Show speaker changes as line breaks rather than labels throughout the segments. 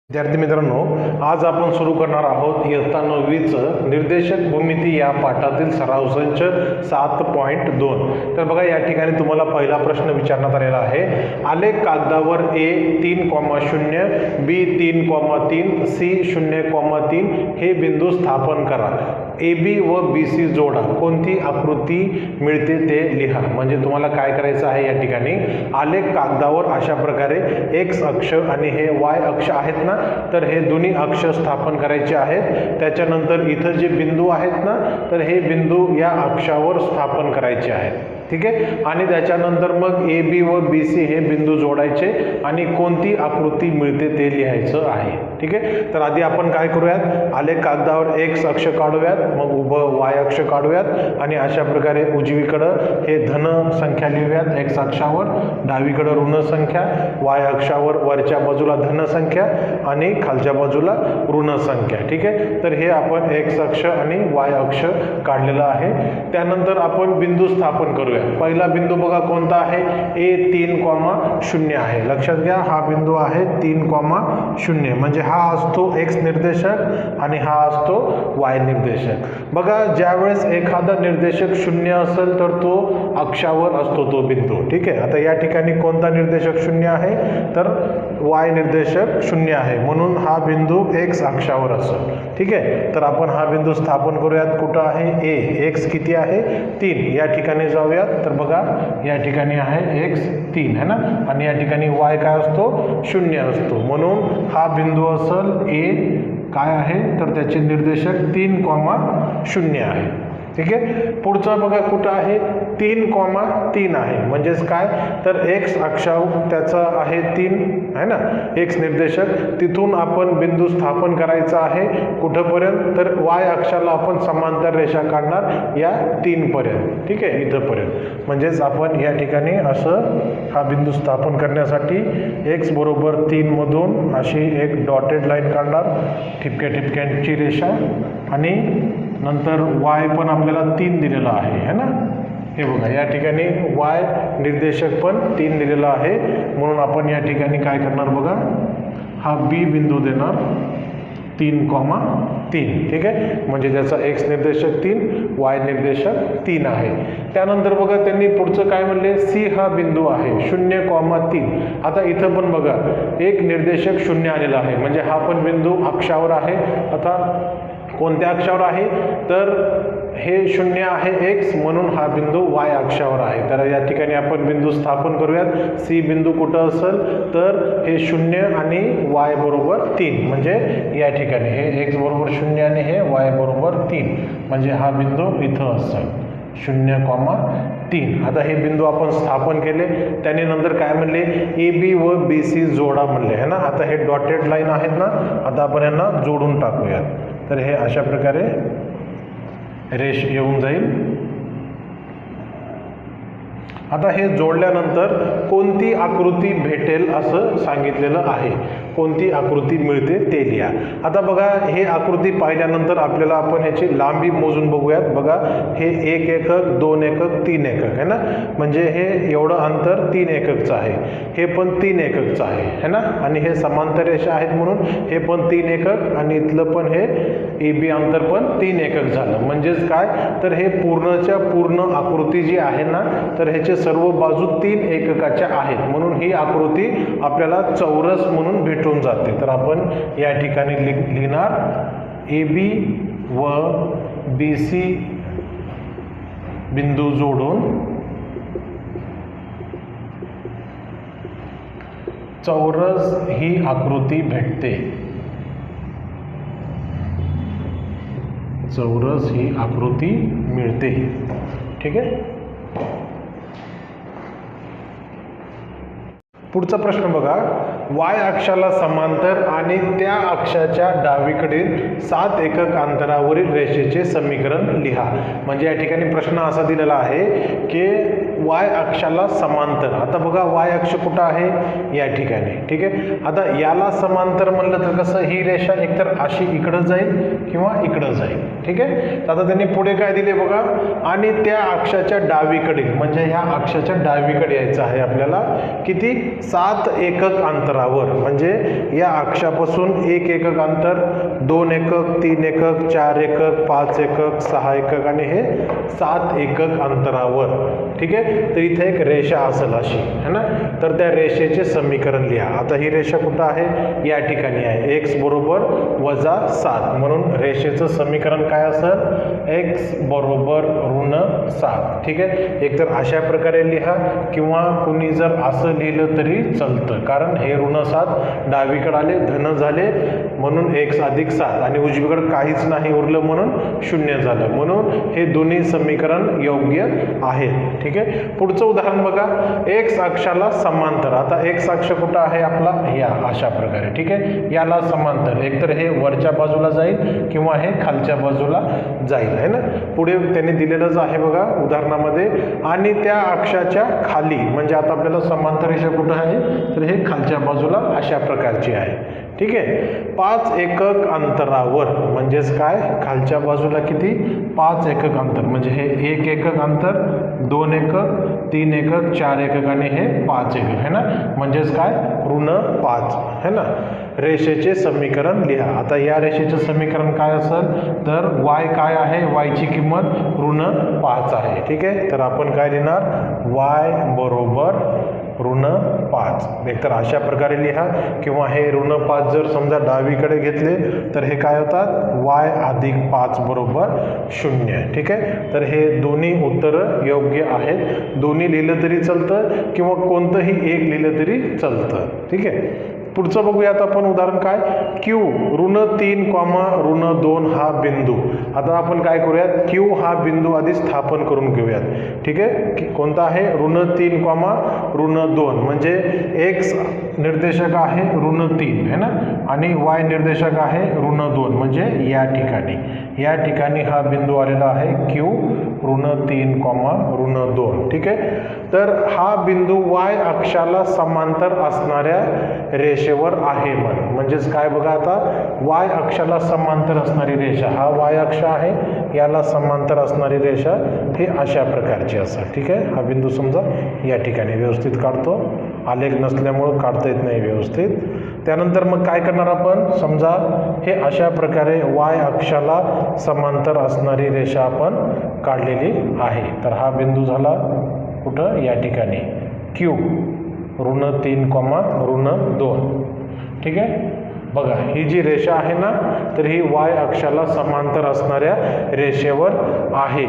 विद्यार्थी मित्रांनो, आज आपण सुरू करणार आहोत इयत्ता 9वीचं निर्देशक भूमिती या पाठातील सराव संच 7.2. तर बघा, या ठिकाणी तुम्हाला पहिला प्रश्न विचारण्यात आलेला आहे. आलेख कागदावर A 3,0, B 3,3, C 0,3 हे बिंदू स्थापन करा. AB व BC जोडा. कोणती आकृती मिळते ते लिहा. म्हणजे तुम्हाला काय करायचं आहे, या ठिकाणी आलेख कागदावर अशा प्रकारे X अक्ष आणि हे Y अक्ष आहेत ना, तर हे दोन्ही अक्ष स्थापन करायचे आहेत. त्याच्यानंतर इथं जे बिंदू आहेत ना, तर हे बिंदू या अक्षावर स्थापन करायचे आहेत. ठीक आहे. आणि त्याच्यानंतर मग AB व BC हे बिंदू जोडायचे आणि कोणती आकृती मिळते ते लिहायचं आहे. ठीक आहे. तर आधी आपण काय करूयात, आलेख कागदावर X अक्ष काढूयात, मग उभं Y अक्ष काढूयात आणि अशा प्रकारे उजवीकडं हे धन संख्या लिहूयात X अक्षावर, डावीकडं ऋण संख्या, Y अक्षावर वरच्या बाजूला धन संख्या आणि खालच्या बाजूला ऋण संख्या. ठीक आहे. तर हे आपण X अक्ष आणि Y अक्ष काढलेला आहे. त्यानंतर आपण बिंदू स्थापन करूया. पहिला बिंदू बघा कोणता आहे, A 3,0 आहे. लक्षात घ्या, हा बिंदू आहे 3,0 म्हणजे हा असतो X निर्देशक आणि हा असतो Y निर्देशक. बघा, ज्यावेळेस एखादा निर्देशक 0 असेल तर तो अक्षावर असतो तो बिंदू. ठीक आहे. आता या ठिकाणी कोणता निर्देशक 0 आहे, तर Y निर्देशक 0 आहे, म्हणून हा बिंदू X अक्षावर असेल. ठीक आहे. तर आपण हा बिंदू स्थापन करूयात. कुठं आहे A, X किती आहे 3. या ठिकाणी जाऊयात. तर बघा, या ठिकाणी आहे X 3 है ना, आणि या ठिकाणी Y काय असतो 0 असतो, म्हणून हा बिंदू असेल A काय आहे, तर त्याचे निर्देशक 3,0 आहे. ठीक आहे. पुढचा बघा कुठं आहे, 3,3 आहे. म्हणजेच काय, तर X अक्षावर त्याचा आहे 3 आहे ना, X निर्देशक. तिथून आपण बिंदू स्थापन करायचा आहे कुठंपर्यंत, तर Y अक्षाला आपण समांतर रेषा काढणार या 3 पर्यंत. ठीक आहे, इथंपर्यंत. म्हणजेच आपण या ठिकाणी असं हा बिंदू स्थापन करण्यासाठी X बरोबर 3 मधून अशी एक डॉटेड लाईन काढणार, ठिपक्या ठिपक्यांची रेषा, आणि नंतर Y पण आपल्याला 3 दिलेला आहे है ना. हे बघा, या ठिकाणी Y निर्देशक पण 3 दिलेला आहे, म्हणून आपण या ठिकाणी काय करणार बघा, हा B बिंदू देणार 3,3. ठीक आहे. म्हणजे त्याचा X निर्देशक 3, Y निर्देशक 3 आहे. त्यानंतर बघा, त्यांनी पुढचं काय म्हणले, C हा बिंदू आहे 0,3. आता इथं पण बघा एक निर्देशक 0 आलेला आहे, म्हणजे हा पण बिंदू अक्षावर आहे. आता कोणत्या अक्षावर आहे, तर हे 0 आहे X, म्हणून हा बिंदू Y अक्षावर आहे. तर या ठिकाणी आपण बिंदू स्थापन करूयात. C बिंदू कुठं असेल, तर हे 0 आणि Y बरोबर 3. म्हणजे या ठिकाणी हे X बरोबर 0 आणि हे Y बरोबर 3, म्हणजे हा बिंदू इथं असेल 0,3. आता हे बिंदू आपण स्थापन केले. त्याने नंतर काय म्हणले, AB व BC जोडा म्हणले है ना. आता हे डॉटेड लाईन आहेत ना, आता आपण यांना जोडून टाकूयात. तर हे अशा प्रकारे रेष येऊन जाईल. आता हे जोडल्यानंतर कोणती आकृती भेटेल असं सांगितलेलं आहे. कोणती आकृती मिळते ते लिहा. आता बघा, हे आकृती पाहिल्यानंतर आपल्याला आपण ह्याची लांबी मोजून बघूयात. बघा, हे 1 एकक, 2 एकक, 3 एकक है ना, म्हणजे हे एवढं अंतर 3 एककचं आहे. हे पण 3 एककचं आहे है ना, आणि हे समांतर रेषा आहेत म्हणून हे पण 3 एकक, आणि इथलं पण हे AB अंतर पण 3 एकक झालं. म्हणजेच काय, तर हे पूर्णच्या पूर्ण आकृती जी आहे ना, तर ह्याचे सर्व बाजू 3 एककाच्या आहेत, म्हणून ही आकृती आपल्याला चौरस म्हणून भेटून जाते. तर आपण या ठिकाणी लिहिणार AB व BC बिंदू जोडून चौरस ही आकृती भेटते. चौरस ही आकृती मिळते. ठीक आहे. पुढचा प्रश्न बघा, Y अक्षाला समांतर आणि त्या अक्षाच्या डावीकडील 7 एकक अंतरावरील रेषेचे समीकरण लिहा. म्हणजे या ठिकाणी प्रश्न असा दिलेला आहे की Y अक्षाला समांतर. आता बघा, Y अक्ष कुठं आहे, या ठिकाणी. ठीक आहे. आता याला समांतर म्हणलं तर कसं, ही रेषा एकतर अशी इकडं जाईल किंवा इकडं जाईल. ठीक आहे. आता त्यांनी पुढे काय दिले बघा, आणि त्या अक्षाच्या डावीकडील, म्हणजे ह्या अक्षाच्या डावीकडे यायचं आहे आपल्याला किती, 7 एकक अंतरावर, म्हणजे या अक्षापासून 1 एकक अंतर, 2 एकक, 3 एकक, 4 एकक, 5 एकक, 6 एकक आणि हे 7 एकक अंतरावर, ठीक आहे. तर इथे एक रेषा असेल अशी, है ना. तर त्या रेषेचे समीकरण लिहा. आता ही रेषा कुठं आहे, या ठिकाणी आहे, x बरोबर -7, म्हणून रेषेचं समीकरण काय असेल, x बरोबर -7, ठीक आहे. एकतर अशा प्रकारे लिहा किंवा कुणी जर असं लिहिलं तरी चालतं, कारण हे -7 डावीकडे आले, धन झाले म्हणून x + 7 आणि उजवीकडे काहीच नाही उरलं म्हणून 0 झालं, म्हणून हे दोन्ही समीकरण योग्य आहेत, ठीक आहे. पुढचं उदाहरण बघा, x अक्षाला समांतर. आता x अक्ष कुठं आहे आपला, या अशा प्रकारे, ठीक आहे. याला समांतर, एकतर हे वरच्या बाजूला जाईल किंवा हे खालच्या बाजूला जाईल, है ना. पुढे त्यांनी दिलेलंच आहे बघा उदाहरणामध्ये, आणि त्या अक्षाच्या खाली, म्हणजे आता आपल्याला समांतर रेषा कुठं आहे, तर हे खालच्या बाजूला अशा प्रकारची आहे, ठीक आहे. 5 एकक अंतरावर, म्हणजेच काय, खालच्या बाजूला किती, 5 एकक अंतर, म्हणजे हे 1 एकक अंतर, 2 एकक, 3 एकक, 4 एकक आणि हे 5 एकक, है ना. म्हणजेच काय, -5, है ना. रेषेचे समीकरण लिहा. आता या रेषेचे समीकरण काय असेल, तर y काय आहे, y ची किंमत -5 आहे, ठीक आहे. तर आपण काय लिहिणार, y बरोबर -5. एकतर अशा प्रकारे लिहा किंवा हे -5 जर समजा डावीकडे घेतले तर हे काय होतात, y + 5 बरोबर 0, ठीक आहे. तर हे दोन्ही उत्तरं योग्य आहेत. दोन्ही लिहिलं तरी चालतं किंवा कोणतंही एक लिहिलं तरी चालतं, ठीक आहे. पुढचं बघूयात आपण उदाहरण काय, Q -3, -2 हा बिंदू. आता आपण काय करूयात, Q हा बिंदू आधी स्थापन करून घेऊयात, ठीक आहे. कोणता आहे, -3, -2, म्हणजे x निर्देशक आहे ऋण3, है ना, आणि y निर्देशक आहे ऋण2, म्हणजे या ठिकाणी हा बिंदू आलेला आहे Q -3, -2, ठीक आहे. तर हा बिंदू y अक्षाला समांतर असणाऱ्या रेषेवर आहे, म्हणजेच काय बघा, आता y अक्षाला समांतर असणारी रेषा, हा y अक्ष आहे, याला समांतर असणारी रेषा ही अशा प्रकारची असेल, ठीक आहे. हा बिंदू समजा या ठिकाणी व्यवस्थित काढतो, आलेख नसल्यामुळे काढता येत नाही व्यवस्थित. त्यानंतर मग काय करणार आपण, समजा हे अशा प्रकारे y अक्षाला समांतर असणारी रेषा आपण काढलेली आहे. तर हा बिंदू झाला कुठं, या ठिकाणी Q -3, -2, ठीक आहे. बघा ही जी रेषा आहे ना, तर ही y अक्षाला समांतर असणाऱ्या रेषेवर आहे.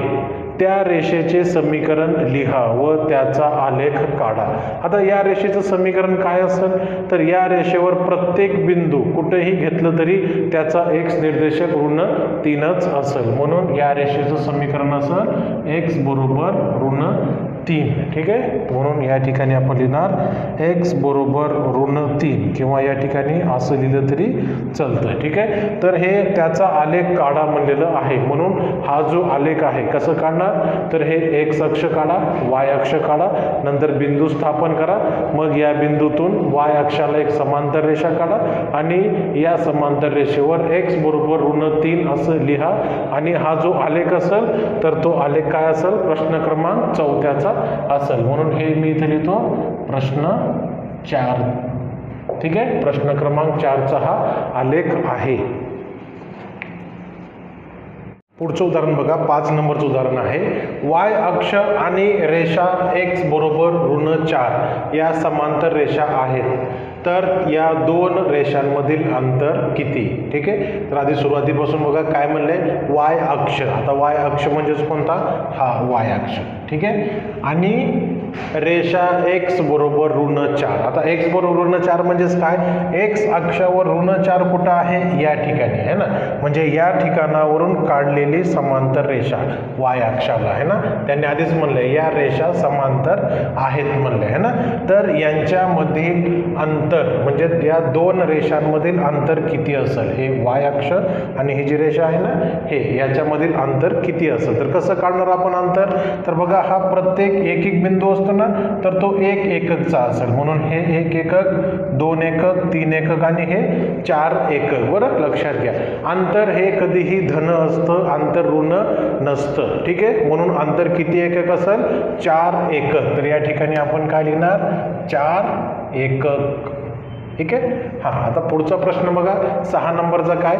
त्या रेषेचे समीकरण लिहा व त्याचा आलेख काढा. आता या रेषेचं समीकरण काय असेल, तर या रेषेवर प्रत्येक बिंदू कुठेही घेतलं तरी त्याचा x निर्देशक ऋण3च असेल, म्हणून या रेषेचं समीकरण असेल x बरोबर ऋण3, ठीक आहे. म्हणून या ठिकाणी आपण लिहिणार x बरोबर ऋण3 किंवा या ठिकाणी असं लिहिलं तरी चालतं, ठीक आहे. तर हे त्याचा आलेख काढा म्हणलेलं आहे, म्हणून हा जो आलेख आहे कसं काढणार, तर हे x अक्ष काढा, y अक्ष काढा, नंतर बिंदू स्थापन करा, मग या बिंदूतून y अक्षाला एक समांतर रेषा काढा आणि या समांतर रेषेवर x बरोबर ऋण3 असं लिहा, आणि हा जो आलेख असेल तर तो आलेख काय असेल, प्रश्न क्रमांक 4 असेल, म्हणून हे मी इथे लिहितो प्रश्न 4, ठीक आहे. प्रश्न क्रमांक 4चा हा आलेख आहे. पुढचं उदाहरण बघा, 5 नंबरचं उदाहरण आहे, y अक्ष आणि रेषा x बरोबर ऋण4 या समांतर रेषा आहेत, तर या दोन रेषांमधील अंतर किती, ठीक आहे. तर आधी सुरुवातीपासून बघा काय म्हणलंय, y अक्ष. आता y अक्ष म्हणजेच कोणता, हा y अक्ष, ठीक आहे. आणि रेषा x बरोबर ऋण4. आता x बरोबर ऋण4 म्हणजेच काय, x अक्षावर ऋण4 कुठं आहे, या ठिकाणी आहे ना, म्हणजे या ठिकाणावरून काढलेली समांतर रेषा y अक्षाला आहे ना. त्यांनी आधीच म्हणलंय या रेषा समांतर आहेत म्हणले आहे ना. तर यांच्यामधील अंतर म्हणजे या दोन रेषांमधील अंतर किती असेल, हे y अक्ष आणि ही जी रेषा आहे ना, हे याच्यामधील अंतर किती असेल. तर कसं काढणार आपण अंतर, तर बघा हा प्रत्येक एक एक बिंदू असतो ना, तर तो 1 एककचा असेल. म्हणून हे 1 एकक, 2 एकक, 3 एकक आणि हे 4 एकक. बरं, लक्षात घ्या. अंतर हे कधीही धन असतं, अंतर ऋण नसतं. ठीक आहे, म्हणून अंतर किती एकक असेल? 4 एकक. तर या ठिकाणी आपण काय लिहिणार? 4 एकक. ठीक आहे. हां, आता पुढचा प्रश्न बघा, 6 नंबरचा काय?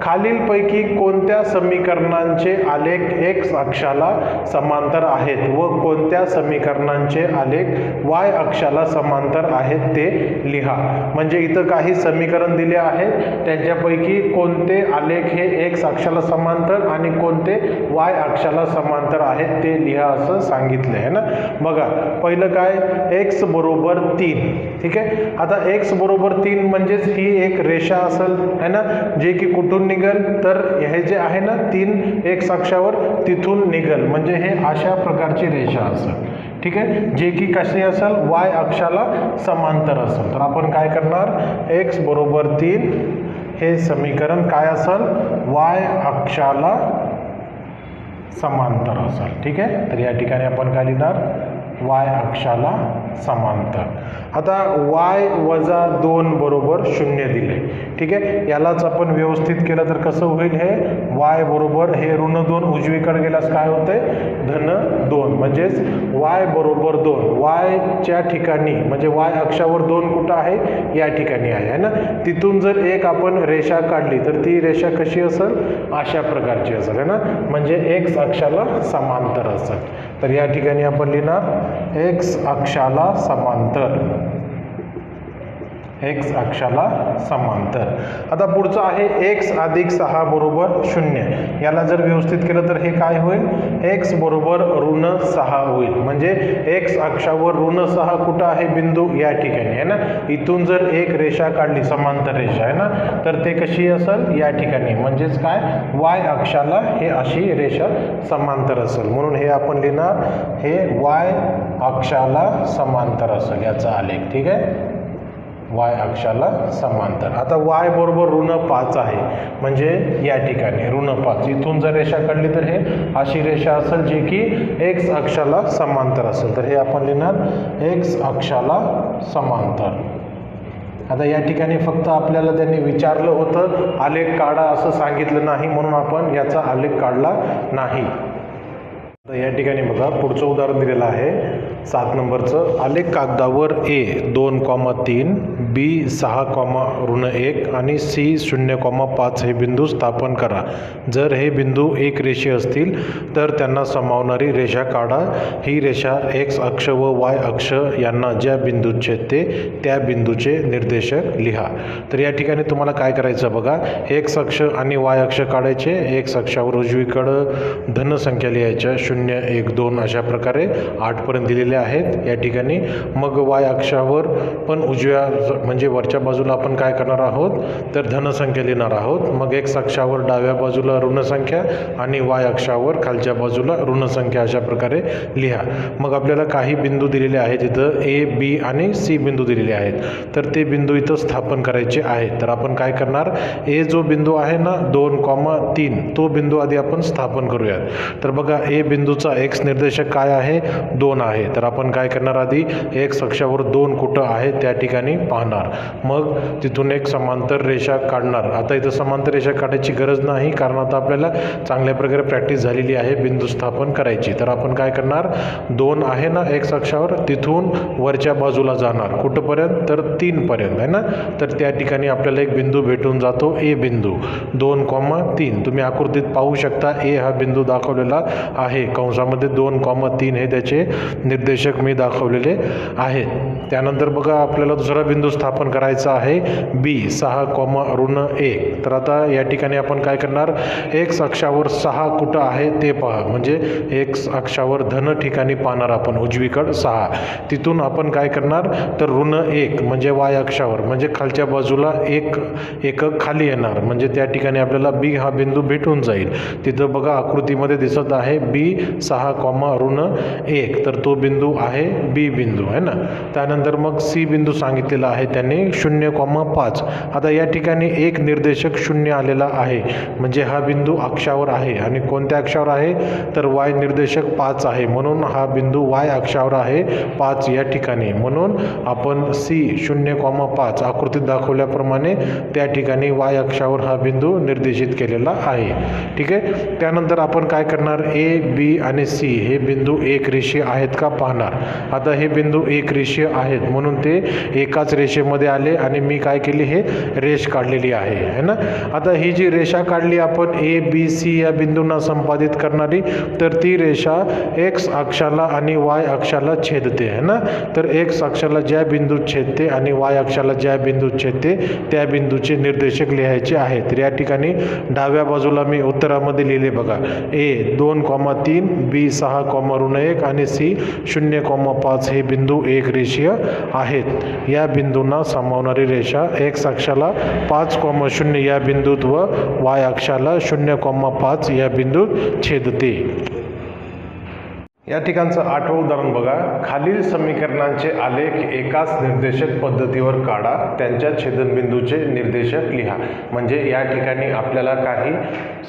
खालीलपैकी कोणत्या समीकरणांचे आलेख एक्स अक्षाला समांतर आहेत व कोणत्या समीकरणांचे आलेख वाय अक्षाला समांतर आहेत ते लिहा. म्हणजे इथं काही समीकरण दिले आहेत, त्यांच्यापैकी कोणते आलेख हे एक्स अक्षाला समांतर आणि कोणते वाय अक्षाला समांतर आहेत ते लिहा असं सांगितलं आहे ना. बघा, पहिलं काय? एक्स बरोबर 3. ठीक आहे. आता एक्स बरोबर 3 म्हणजेच ही एक रेषा असेल है ना, जे की कुठून निघेल? तर हे जे आहे ना 3 एक्स अक्षावर, तिथून निघेल. म्हणजे हे अशा प्रकारची रेषा असेल. ठीक आहे, जे की कशी असेल? वाय अक्षाला समांतर असेल. तर आपण काय करणार? एक्स बरोबर 3 हे समीकरण काय असेल? वाय अक्षाला समांतर असेल. ठीक आहे. तर या ठिकाणी आपण काय लिहिणार? वाय अक्षाला समांतर. आता y वजा 2 बरोबर 0 दिले. ठीक आहे, यालाच आपण व्यवस्थित केलं तर कसं होईल? हे y बरोबर हे ऋण 2 उजवीकडे गेल्यास काय होते? धन 2. म्हणजेच y बरोबर 2. y च्या ठिकाणी म्हणजे y अक्षावर 2 कुठं आहे? या ठिकाणी आहे ना. तिथून जर एक आपण रेषा काढली तर ती रेषा कशी असेल? अशा प्रकारची असेल है ना, म्हणजे x अक्षाला समांतर असेल. तर या ठिकाणी आपण लिहिणार एक्स अक्षाला समांतर. एक्स अक्षाला समांतर. आता पुढचं आहे एक्स अधिक 6 बरोबर 0. याला जर व्यवस्थित केलं तर हे काय होईल? एक्स बरोबर ऋण 6 होईल. म्हणजे एक्स अक्षावर ऋण 6 कुठं आहे? बिंदू या ठिकाणी आहे ना. इथून जर एक रेषा काढली, समांतर रेषा आहे ना, तर ते कशी असेल? या ठिकाणी. म्हणजेच काय? वाय अक्षाला हे अशी रेषा समांतर असेल. म्हणून हे आपण लिहिणार हे वाय अक्षाला समांतर असेल याचा आलेख. ठीक आहे, वाय अक्षाला समांतर. आता y बरोबर ऋण 5 आहे. म्हणजे या ठिकाणी ऋण 5. इथून जर रेषा काढली तर हे अशी रेषा असेल जी की एक्स अक्षाला समांतर असेल. तर हे आपण लिहिणार एक्स अक्षाला समांतर. आता या ठिकाणी फक्त आपल्याला त्यांनी विचारलं होतं आलेख काढा, असं सांगितलं नाही, म्हणून आपण याचा आलेख काढला नाही. तर या ठिकाणी बघा, पुढचं उदाहरण दिलेलं आहे 7 नंबरचं. आलेख कागदावर ए 2,3, बी 6,1 आणि सी 0,5 हे बिंदू स्थापन करा. जर हे बिंदू एक रेषे असतील तर त्यांना समावणारी रेषा काढा. ही रेषा एक्स अक्ष व वाय अक्ष यांना ज्या बिंदूत छेदते त्या बिंदूचे निर्देशक लिहा. तर या ठिकाणी तुम्हाला काय करायचं बघा, एक्स अक्ष आणि वाय अक्ष काढायचे. एक्स अक्षावर उजवीकडं धनसंख्या लिहायच्या 0, 1, 2 अशा प्रकारे 8 पर्यंत दिलेले आहेत या ठिकाणी. मग वाय अक्षावर पण उजव्या म्हणजे वरच्या बाजूला आपण काय करणार आहोत? तर धनसंख्या लिहिणार आहोत. मग एक्स अक्षावर डाव्या बाजूला ऋणसंख्या आणि वाय अक्षावर खालच्या बाजूला ऋणसंख्या अशा प्रकारे लिहा. मग आपल्याला काही बिंदू दिलेले आहेत, इथं ए, बी आणि सी बिंदू दिलेले आहेत. तर ते बिंदू इथं स्थापन करायचे आहेत. तर आपण काय करणार? ए जो बिंदू आहे ना 2,3 तो बिंदू आधी आपण स्थापन करूयात. तर बघा, ए बिंदूचा एक्स निर्देशक काय आहे? 2 आहे. तर आपण काय करणार? आधी एक्स अक्षावर 2 कुठं आहे त्या ठिकाणी पाहणार. मग तिथून एक समांतर रेषा काढणार. आता इथं समांतर रेषा काढायची गरज नाही, कारण आता आपल्याला चांगल्या प्रकारे प्रॅक्टिस झालेली आहे बिंदू स्थापन करायची. तर आपण काय करणार? 2 आहे ना एक्स अक्षावर, तिथून वरच्या बाजूला जाणार. कुठंपर्यंत? तर 3 पर्यंत आहे ना. तर त्या ठिकाणी आपल्याला एक बिंदू भेटून जातो, ए बिंदू 2,3. तुम्ही आकृतीत पाहू शकता ए हा बिंदू दाखवलेला आहे. कंसामध्ये 2,3 हे त्याचे निर्देशक मी दाखवलेले आहेत. त्यानंतर बघा, आपल्याला दुसरा बिंदू स्थापन करायचा आहे बी 6,1. तर आता या ठिकाणी आपण काय करणार? एक्स अक्षावर 6 कुठं आहे ते पहा. म्हणजे एक्स अक्षावर धन ठिकाणी पाहणार आपण उजवीकडं 6. तिथून आपण काय करणार? तर ऋण 1 म्हणजे वाय अक्षावर म्हणजे खालच्या बाजूला एक एकक खाली येणार. म्हणजे त्या ठिकाणी आपल्याला बी हा बिंदू भेटून जाईल. तिथं बघा आकृतीमध्ये दिसत आहे बी 6,1. तर तो बिंदू बिंदू आहे बी बिंदू आहे ना. त्यानंतर मग सी बिंदू सांगितलेला आहे त्यांनी 0,5. आता या ठिकाणी एक निर्देशक 0 आलेला आहे, म्हणजे हा बिंदू अक्षावर आहे. आणि कोणत्या अक्षावर आहे तर वाय निर्देशक 5 आहे, म्हणून हा बिंदू वाय अक्षावर आहे 5 या ठिकाणी. म्हणून आपण सी 0,5 आकृतीत दाखवल्याप्रमाणे त्या ठिकाणी वाय अक्षावर हा बिंदू निर्देशित केलेला आहे. ठीक आहे. त्यानंतर आपण काय करणार, ए बी आणि सी हे बिंदू एक रेषीय आहेत का पाहणार. आता हे बिंदू एक रेषीय आहेत म्हणून ते एकाच रेषेमध्ये आले आणि मी काय केली, हे रेष काढलेली आहे ना. आता ही जी रेषा काढली आपण ए बी सी या बिंदूंना संपादित करणारी, तर ती रेषा एक्स अक्षाला आणि वाय अक्षाला छेदते आहे ना. तर एक्स अक्षाला ज्या बिंदूत छेदते आणि वाय अक्षाला ज्या बिंदूत छेदते त्या बिंदूचे निर्देशक लिहायचे आहेत. तर या ठिकाणी डाव्या बाजूला मी उत्तरामध्ये लिहिले बघा, ए 2,3 बी 6,1 आणि सी 0,5 हे बिंदू एक रेषीय आहेत. या बिंदूंना समावणारी रेषा एक्स अक्षाला 5,0 या बिंदूत व वाय अक्षाला 0,5 या बिंदूत छेदते. या ठिकाणचं 8वं उदाहरण बघा. खालील समीकरणांचे आलेख एकाच निर्देशक पद्धतीवर काढा, त्यांच्या छेदनबिंदूचे निर्देशक लिहा. म्हणजे या ठिकाणी आपल्याला काही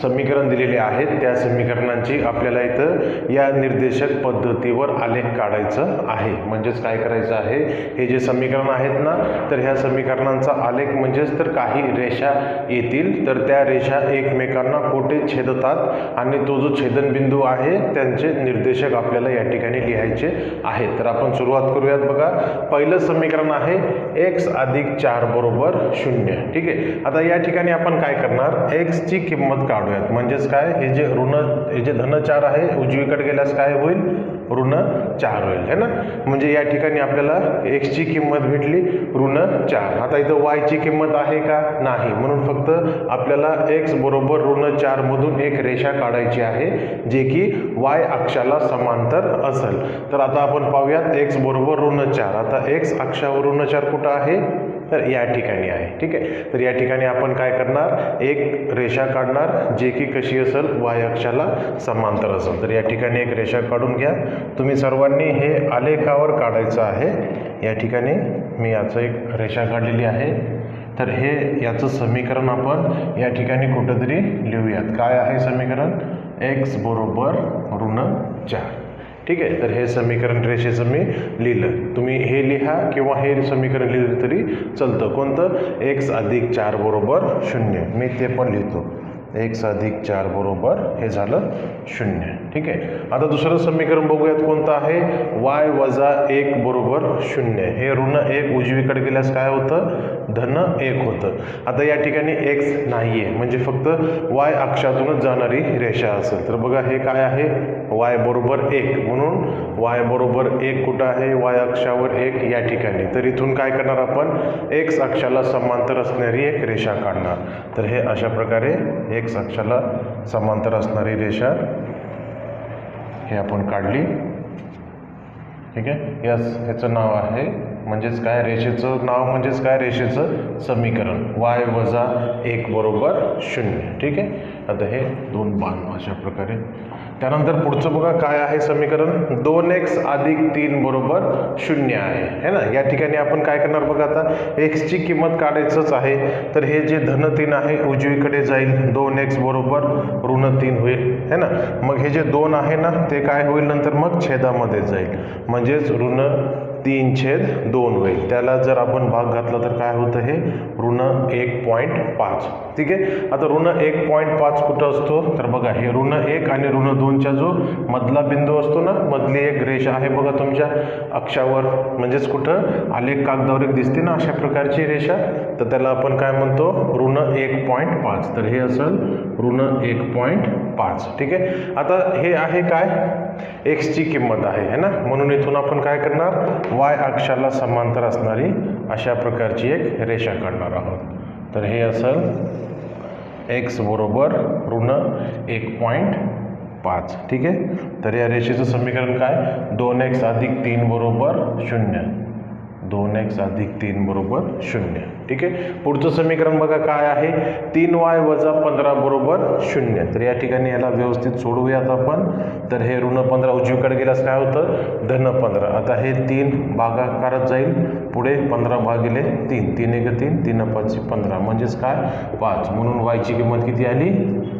समीकरण दिलेले आहेत, त्या समीकरणांची आपल्याला इथं या निर्देशक पद्धतीवर आलेख काढायचं आहे. म्हणजेच काय करायचं आहे, हे जे समीकरण आहेत ना, तर ह्या समीकरणांचा आलेख म्हणजेच तर काही रेषा येतील, तर त्या रेषा एकमेकांना कुठे छेदतात आणि तो जो छेदनबिंदू आहे त्यांचे निर्देशक आपल्याला या ठिकाणी लिहायचे आहे. तर आपण सुरुवात करूयात बघा. पहिलं समीकरण आहे x अधिक 4 बरोबर 0. ठीक आहे. आता या ठिकाणी आपण काय करणार, x ची किंमत काढूयात. म्हणजेच काय, हे जे धन 4 आहे उजवीकडे गेल्यास काय होईल, ऋण 4 होईल है ना. म्हणजे या ठिकाणी आपल्याला x ची किंमत भेटली ऋण 4. आता इथं y ची किंमत आहे का, नाही. म्हणून फक्त आपल्याला x बरोबर ऋण 4 मधून एक रेषा काढायची आहे जे की y अक्षाला समांतर असेल. तर आता आपण पाहूयात x बरोबर ऋण 4. आता x अक्षावर ऋण 4 कुठं आहे, तर या ठिकाणी आहे. ठीक आहे. तर या ठिकाणी आपण काय करणार, एक रेषा काढणार जे की कशी असेल, y अक्षाला समांतर असेल. तर या ठिकाणी एक रेषा काढून घ्या. तुम्ही सर्वांनी हे आलेखावर काढायचं आहे. या ठिकाणी मी याचं एक रेषा काढलेली आहे. तर हे याचं समीकरण आपण या ठिकाणी कुठंतरी लिहूयात. काय आहे समीकरण, x बरोबर ऋण 4. ठीक आहे. तर हे समीकरण रेषेचं मी लिहिलं. तुम्ही हे लिहा किंवा हे समीकरण लिहिलं तरी चालतं. कोणतं, x अधिक 4 बरोबर 0. मी ते पण लिहितो, x अधिक 4 बरोबर हे झालं 0. ठीक आहे. आता दुसरं समीकरण बघूयात कोणतं आहे, y वजा 1 बरोबर 0. हे ऋण 1 उजवीकडे गेल्यास काय होतं, धन 1 होतं. आता या ठिकाणी x नाही आहे, म्हणजे फक्त y अक्षातूनच जाणारी रेषा असेल. तर बघा हे काय आहे, y बरोबर 1, म्हणून y बरोबर 1 कुठं आहे, y अक्षावर 1 या ठिकाणी. तर इथून काय करणार आपण, x अक्षाला समांतर असणारी एक रेषा काढणार. तर हे अशा प्रकारे x अक्षाला समांतर असणारी रेषा हे आपण काढली. ठीक आहे. यास ह्याचं नाव आहे, म्हणजेच काय, रेषेचं नाव म्हणजेच काय, रेषेचं समीकरण y वजा 1 बरोबर 0. ठीक आहे. आता हे 2 बाण अशा प्रकारे. त्यानंतर पुढचं बघा काय आहे समीकरण, 2x अधिक 3 बरोबर 0 आहे है ना. या ठिकाणी आपण काय करणार बघा, आता x ची किंमत काढायचंच आहे. तर हे जे धन 3 आहे उजवीकडे जाईल, 2x बरोबर ऋण 3 होईल है ना. मग हे जे 2 आहे ना ते काय होईल, नंतर मग छेदामध्ये जाईल, म्हणजेच ऋण 3/2 होईल. त्याला जर आपण भाग घातला तर काय होतं, हे ऋण 1.5. ठीक आहे. आता ऋण 1.5 कुठं असतो, तर बघा हे ऋण 1 आणि ऋण 2च्या जो मधला बिंदू असतो ना, मधली एक रेषा आहे बघा तुमच्या अक्षावर, म्हणजेच कुठं आलेख कागदावर एक दिसते ना अशा प्रकारची रेषा, तर त्याला आपण काय म्हणतो, ऋण 1.5. तर हे असेल ऋण 1.5. ठीक आहे. आता हे आहे काय, x ची किंमत आहे है ना. म्हणून इथून आपण काय करणार, y अक्षाला समांतर असणारी अशा प्रकारची एक रेषा काढणार आहोत. तर हे असेल x बरोबर ऋण 1.5. ठीक आहे. तर या रेषेचं समीकरण काय, 2x अधिक 3 बरोबर 0. 2x अधिक 3 बरोबर 0. ठीक आहे. पुढचं समीकरण बघा काय आहे, 3y वजा 15 बरोबर 0. तर या ठिकाणी याला व्यवस्थित सोडवूयात आपण. तर हे ऋण 15 उजवीकडे गेल्यास काय होतं, धन 15. आता हे 3 भागाकारात जाईल, पुढे 15 भागिले 3, 3 1 3, 3 5 15 म्हणजेच काय 5, म्हणून वायची किंमत किती आली,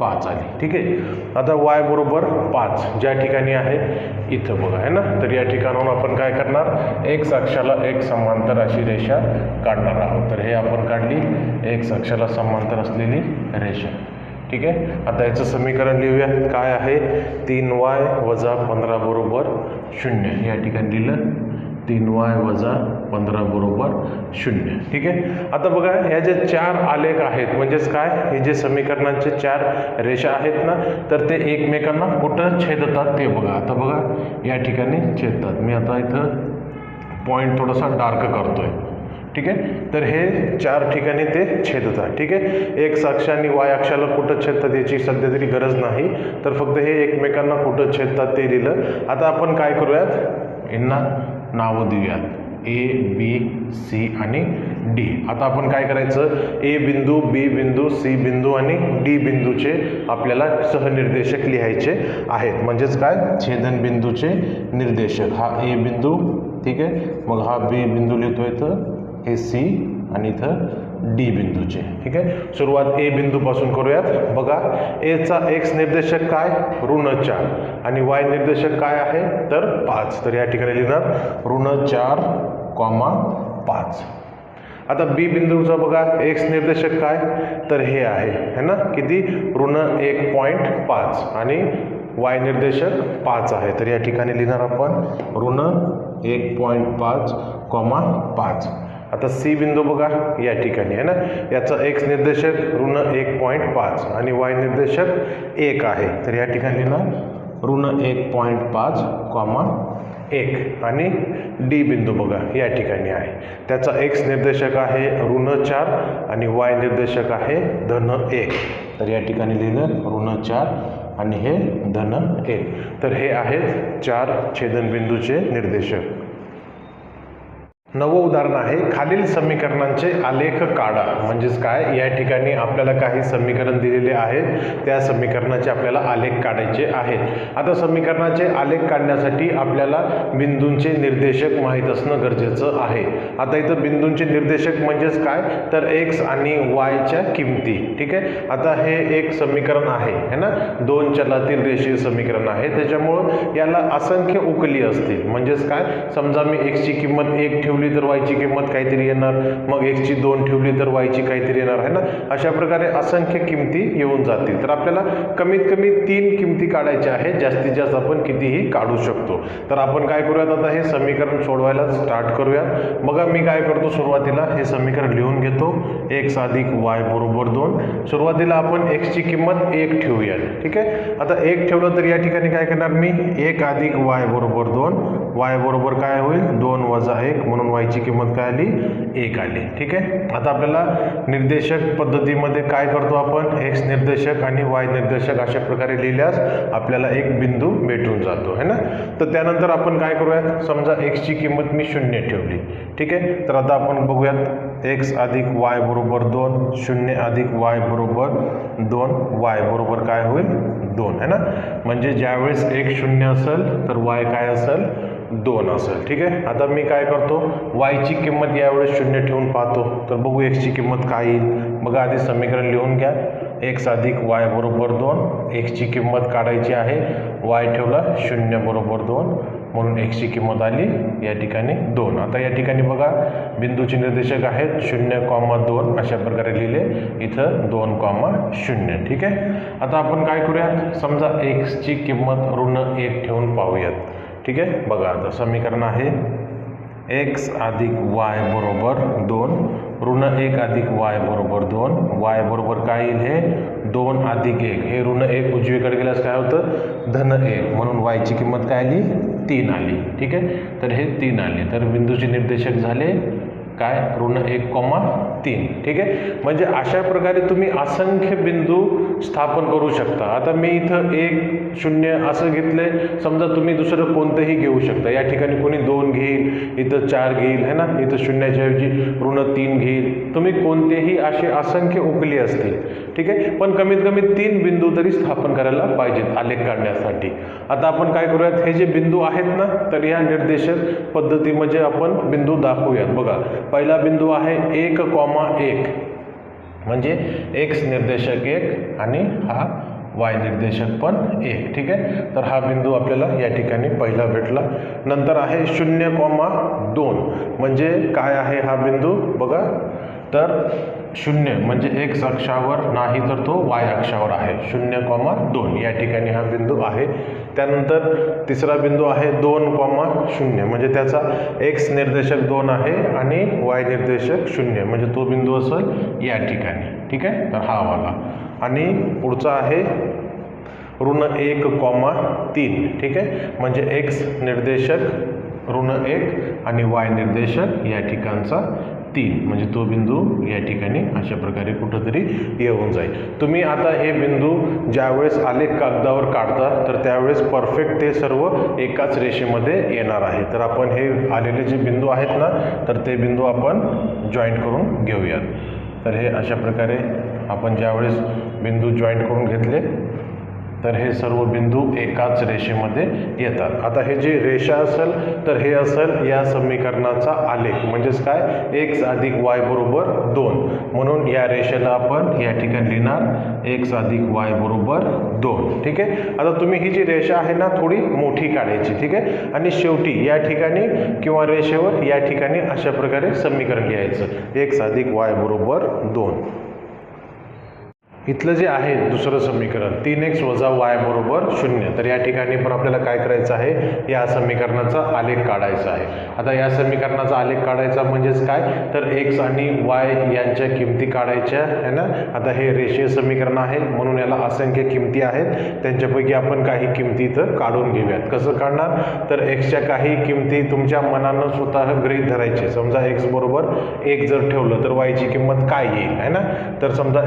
5 आली. ठीक आहे. आता y बरोबर 5 ज्या ठिकाणी आहे इथं बघा आहे ना, तर या ठिकाणाहून आपण काय करणार, x अक्षाला एक समांतर अशी रेषा काढणार आहोत. तर हे आपण काढली x अक्षाला समांतर असलेली रेषा. ठीक आहे. आता याचं समीकरण लिहूया, काय आहे, 3y वजा 15 बरोबर 0. या ठिकाणी लिहिलं 3y वजा 15 बरोबर 0. ठीक आहे. आता बघा ह्या जे 4 आलेख आहेत म्हणजेच काय, हे जे समीकरणांचे 4 रेषा आहेत ना, तर ते एकमेकांना कुठं छेदतात ते बघा. आता बघा या ठिकाणी छेदतात. मी आता इथं पॉईंट थोडासा डार्क करतोय. ठीक आहे. तर हे 4 ठिकाणी ते छेदतात. ठीक आहे. एक्स अक्ष आणि वाय अक्षाला कुठं छेदतात याची सध्या तरी गरज नाही, तर फक्त हे एकमेकांना कुठं छेदतात ते लिहिलं. आता आपण काय करूयात, यांना नावं देऊयात, ए बी सी आणि डी. आता आपण काय करायचं, ए बिंदू, बी बिंदू, सी बिंदू आणि डी बिंदूचे आपल्याला सहनिर्देशक लिहायचे आहेत. म्हणजेच काय, छेदन बिंदूचे निर्देशक. हा ए बिंदू, ठीक आहे, मग हा बी बिंदू लिहितोय, तर हे सी आणि इथं डी बिंदूचे. ठीक आहे. सुरुवात ए बिंदूपासून करूयात. बघा एचा एक्स निर्देशक काय, ऋण 4 आणि वाय निर्देशक काय आहे, तर 5. तर या ठिकाणी लिहिणार ऋण 4, 5. आता बी बिंदूचा बघा एक्स निर्देशक काय, तर हे आहे ना, किती, ऋण 1.5 आणि वाय निर्देशक 5 आहे. तर या ठिकाणी लिहिणार आपण ऋण 1.5, 5. आता सी बिंदू बघा या ठिकाणी आहे ना, याचा एक्स निर्देशक ऋण 1.5 आणि वाय निर्देशक 1 आहे. तर या ठिकाणी लिहिणार ऋण 1.5, 1 आणि डी बिंदू बघा या ठिकाणी आहे, त्याचा एक्स निर्देशक आहे ऋण 4 आणि वाय निर्देशक आहे धन 1. तर या ठिकाणी लिहिलं ऋण 4 आणि हे धन 1. तर हे आहेत 4 छेदनबिंदूचे निर्देशक. नवं उदाहरण आहे, खालील समीकरणांचे आलेख काढा. म्हणजेच काय, या ठिकाणी आपल्याला काही समीकरण दिलेले आहेत, त्या समीकरणाचे आपल्याला आलेख काढायचे आहेत. आता समीकरणाचे आलेख काढण्यासाठी आपल्याला बिंदूंचे निर्देशक माहीत असणं गरजेचं आहे. आता इथं बिंदूंचे निर्देशक म्हणजेच काय, तर एक्स आणि वायच्या किमती. ठीक आहे. आता हे एक समीकरण आहे ना, 2 चलातील रेषीय समीकरण आहे, त्याच्यामुळं याला असंख्य उकली असतील. म्हणजेच काय, समजा मी एक्सची किंमत 1 ठेवली तर वायची किंमत काहीतरी येणार, मग एक्सची 2 ठेवली तर वायची काहीतरी येणार आहे ना. अशा प्रकारे असंख्य किमती येऊन जातील. तर आपल्याला कमीत कमी 3 किमती काढायच्या आहेत, जास्तीत जास्त आपण कितीही काढू शकतो. तर आपण काय करूयात, आता हे समीकरण सोडवायला स्टार्ट करूयात. बघा मी काय करतो, सुरुवातीला हे समीकरण लिहून घेतो, एक्स अधिक वाय बरोबर 2. सुरुवातीला आपण एक्सची किंमत 1 ठेवूयात. ठीक आहे. आता 1 ठेवलं तर या ठिकाणी काय करणार मी, 1 अधिक वाय बरोबर 2. वाय बरोबर काय होईल, 2 वजा 1, म्हणून वायची किंमत काय आली, 1 आली. ठीक आहे. आता आपल्याला निर्देशक पद्धतीमध्ये काय करतो आपण, एक्स निर्देशक आणि वाय निर्देशक अशा प्रकारे लिहिल्यास आपल्याला एक बिंदू भेटून जातो है ना. तर त्यानंतर आपण काय करूयात, समजा एक्सची किंमत मी 0 ठेवली. ठीक आहे. तर आता आपण बघूयात, एक्स अधिक वाय बरोबर 2, 0 अधिक वाय बरोबर 2, वाय बरोबर काय होईल, 2 है ना. म्हणजे ज्यावेळेस x 0 असेल तर y काय असेल, 2 असेल. ठीक आहे. आता मी काय करतो, वायची किंमत यावेळेस 0 ठेवून पाहतो, तर बघू एक्सची किंमत काय येईल. बघा आधी समीकरण लिहून घ्या, एक्स अधिक वाय बरोबर 2. एक्सची किंमत काढायची आहे, वाय ठेवला 0 बरोबर 2, म्हणून एक्सची किंमत आली या ठिकाणी 2. आता या ठिकाणी बघा बिंदूचे निर्देशक आहेत 0, 2 अशा प्रकारे लिहिले, इथं 2, 0. ठीक आहे. आता आपण काय करूयात, समजा एक्सची किंमत ऋण 1 ठेवून पाहूयात. ठीक आहे. बघा आता समीकरण आहे एक्स अधिक वाय बरोबर 2, ऋण 1 अधिक वाय बरोबर 2, वाय बरोबर काय येईल, हे 2 अधिक 1, हे ऋण 1 उजवीकडे गेल्यास काय होतं, धन 1, म्हणून वायची किंमत काय आली, 3 आली. ठीक आहे. तर हे 3 आले. तर बिंदूचे निर्देशक झाले काय ऋण 1,3. ठीक आहे, म्हणजे अशा प्रकारे तुम्ही असंख्य बिंदू स्थापन करू शकता. आता मी इथं 1, 0 असं घेतलंय, समजा तुम्ही दुसरं कोणतंही घेऊ शकता. या ठिकाणी कोणी 2 घेईल, इथं 4 घेईल, है ना, इथं 0च्या ऐवजी ऋण 3 घेईल. तुम्ही कोणतेही असे असंख्य उकली असतील. ठीक आहे, पण कमीत कमी 3 बिंदू तरी स्थापन करायला पाहिजेत आलेख काढण्यासाठी. आता आपण काय करूयात, हे जे बिंदू आहेत ना, तर या निर्देशक पद्धतीमध्ये आपण बिंदू दाखवूयात. बघा, पहिला बिंदू आहे 1,1 म्हणजे x निर्देशक 1 आणि हा y निर्देशक पण 1. ठीक आहे, तर हा बिंदू आपल्याला या ठिकाणी पहिला भेटला. नंतर आहे 0,2 म्हणजे काय आहे हा बिंदू बघा, तर 0 म्हणजे x अक्षावर नाही तर तो y अक्षावर आहे. 0,2 या ठिकाणी हा बिंदू आहे. त्यानंतर तिसरा बिंदू आहे 2,0 म्हणजे त्याचा x निर्देशक 2 आहे आणि y निर्देशक 0 म्हणजे तो बिंदू असेल या ठिकाणी. ठीक आहे, तर हा वाला. आणि पुढचा आहे ऋण 1,3. ठीक आहे, म्हणजे x निर्देशक ऋण 1 आणि y निर्देशक या ठिकाणचा 3 म्हणजे तो बिंदू या ठिकाणी अशा प्रकारे कुठंतरी येऊन जाईल. तुम्ही आता हे बिंदू ज्यावेळेस आलेख कागदावर काढता तर त्यावेळेस परफेक्ट ते सर्व एकाच रेषेमध्ये येणार आहे. तर आपण हे आलेले जे बिंदू आहेत ना, तर ते बिंदू आपण जॉईंट करून घेऊयात. तर हे अशा प्रकारे आपण ज्यावेळेस बिंदू जॉईंट करून घेतले तर हे सर्व बिंदू एकाच रेषेमध्ये येतात. आता हे जी रेषा असेल तर हे असेल या समीकरणाचा आलेख, म्हणजेच काय x अधिक y बरोबर 2. म्हणून या रेषेला आपण या ठिकाणी लिहिणार x अधिक y बरोबर 2. ठीक आहे, आता तुम्ही ही जी रेषा आहे ना थोडी मोठी काढायची. ठीक आहे, आणि शेवटी या ठिकाणी किंवा रेषेवर या ठिकाणी अशा प्रकारे समीकरण लिहायचं x अधिक y बरोबर 2. इथलं जे आहे दुसरं समीकरण 3x वजा y बरोबर 0. तर या ठिकाणी पण आपल्याला काय करायचं आहे, या समीकरणाचा आलेख काढायचा आहे. आता या समीकरणाचा आलेख काढायचा म्हणजेच काय, तर x आणि y यांच्या किमती काढायच्या आहे ना. आता हे रेषीय समीकरण आहे म्हणून याला असंख्य किमती आहेत, त्यांच्यापैकी आपण काही किमती इथं काढून घेऊयात. कसं काढणार, तर xच्या काही किमती तुमच्या मनानं स्वतः गृहीत धरायचे. समजा x बरोबर 1 जर ठेवलं तर y ची किंमत काय येईल आहे ना. तर समजा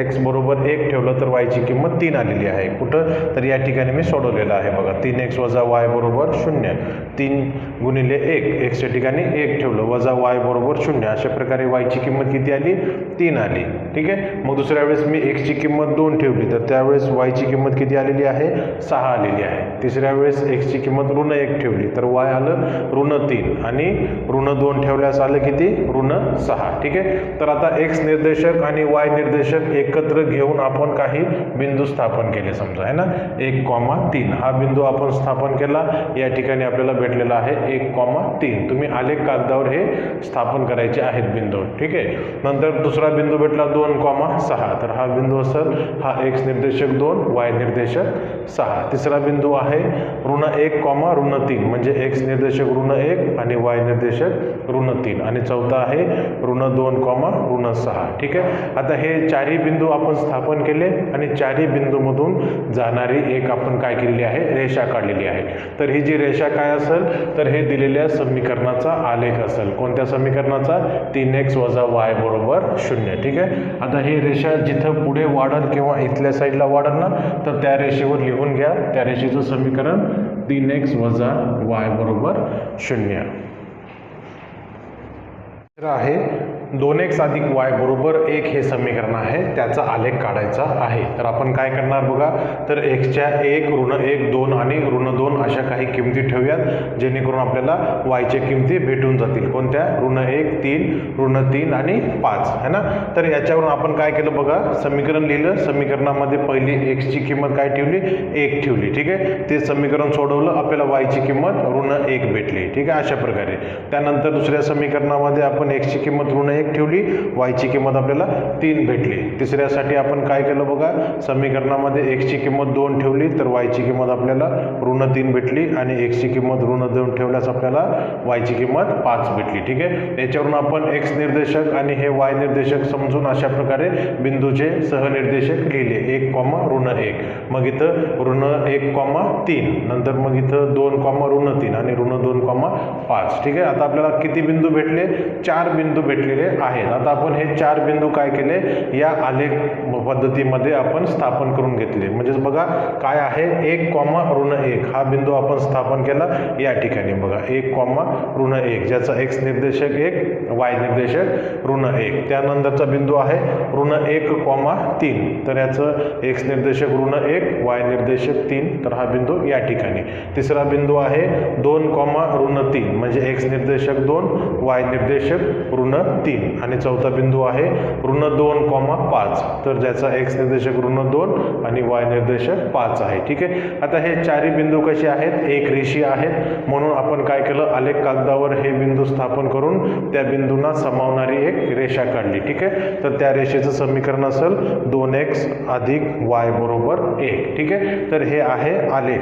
x बरोबर 1 ठेवलं तर y ची किंमत 3 आलेली आहे. कुठं, तर या ठिकाणी मी सोडवलेलं आहे बघा. 3x वजा y बरोबर 0. 3 गुणिले 1, x च्या ठिकाणी 1 ठेवलं, वजा y बरोबर 0. अशा प्रकारे y ची किंमत किती आली, 3 आली. ठीक आहे, मग दुसऱ्या वेळेस मी x ची किंमत 2 ठेवली तर त्यावेळेस y ची किंमत किती आलेली आहे, 6 आलेली आहे. तिसऱ्या वेळेस x ची किंमत ऋण 1 ठेवली तर y आलं ऋण 3 आणि ऋण 2 ठेवल्यास आलं किती, ऋण 6. ठीक आहे, तर आता x निर्देशक आणि y निर्देशक एकत्र घेऊन आपण काही बिंदू स्थापन केले. समजा आहे ना 1,3 हा बिंदू आपण स्थापन केला. या ठिकाणी आपल्याला भेटलेला आहे 1,3. तुम्ही आलेख कागदावर हे स्थापन करायचे आहेत बिंदू. ठीक आहे, नंतर दुसरा बिंदू भेटला 2,6. तर हा बिंदू असेल हा x निर्देशक 2 y निर्देशक 6. तिसरा बिंदू आहे ऋण 1, ऋण 3 म्हणजे x निर्देशक ऋण 1 आणि y निर्देशक ऋण 3. आणि चौथा आहे ऋण 2, ऋण 6. ठीक आहे, आता हे चारही बिंदू आपण स्थापन केले आणि चारही बिंदूमधून जाणारी एक आपण काय केलेली आहे, रेषा काढलेली आहे. तर ही जी रेषा काय असेल, तर हे दिलेल्या समीकरणाचा आलेख असेल. कोणत्या समीकरणाचा, 3x वजा y बरोबर 0. ठीक आहे, आता ही रेषा जिथं पुढे वाढल किंवा इथल्या साईडला वाढल ना, तर त्या रेषेवर लिहून घ्या. त्या रेषेचं समीकरण 3x वजा y बरोबर 0 आहे. 2x अधिक y बरोबर 1 हे समीकरण आहे, त्याचा आलेख काढायचा आहे. तर आपण काय करणार बघा, तर xच्या 1, ऋण 1, 2 आणि ऋण 2 अशा काही किमती ठेवूयात, जेणेकरून आपल्याला yच्या किमती भेटून जातील. कोणत्या, ऋण 1, 3, ऋण 3 आणि 5 है ना. तर याच्यावरून आपण काय केलं बघा, समीकरण लिहिलं. समीकरणामध्ये पहिली x ची किंमत काय ठेवली, 1 ठेवली. ठीक आहे, ते समीकरण सोडवलं, आपल्याला y ची किंमत ऋण 1 भेटली. ठीक आहे, अशा प्रकारे. त्यानंतर दुसऱ्या समीकरणामध्ये आपण x ची किंमत ऋण 1 ठेवली, वायची किंमत आपल्याला 3 भेटली. तिसऱ्यासाठी आपण काय केलं बघा, समीकरणामध्ये एक्सची किंमत 2 ठेवली तर वायची किंमत आपल्याला -3 भेटली आणि एक्सची किंमत -2 ठेवल्यास आपल्याला वायची किंमत 5 भेटली. ठीक आहे, याच्यावरून आपण एक्स निर्देशक आणि हे वाय निर्देशक समजून अशा प्रकारे बिंदूचे सहनिर्देशक लिहिले 1,-1. मग इथं -1,3, नंतर मग इथं 2,-3 आणि -2,5. ठीक आहे, आता आपल्याला किती बिंदू भेटले? 4 बिंदू भेटलेले आहेत. आता आपण हे 4 बिंदू काय केले, या आलेख पद्धतीमध्ये आपण स्थापन करून घेतले. म्हणजे बघा काय आहे, 1,-1 हा बिंदू आपण स्थापन केला या ठिकाणी. बघा 1,-1 ज्याचा एक्स निर्देशक 1, वाय निर्देशक -1. त्यानंतरचा बिंदू आहे -1,3, तर याचं एक्स निर्देशक -1, वाय निर्देशक 3, तर हा बिंदू या ठिकाणी. तिसरा बिंदू आहे 2,-3 म्हणजे एक्स निर्देशक 2, वाय निर्देशक -3. आणि चौथा बिंदू आहे -2,5 तर ज्याचा एक्स निर्देशक -2 आणि वाय निर्देशक 5 आहे. ठीक आहे, आता हे चारही बिंदू कसे आहेत, एक रेषीय आहेत. म्हणून आपण काय केलं, आलेख कागदावर हे बिंदू स्थापन करून त्या बिंदूंना समावणारी एक रेषा काढली. ठीक आहे, तर त्या रेषेचं समीकरण असेल 2x + y = 1. ठीक आहे, तर हे आहे आलेख.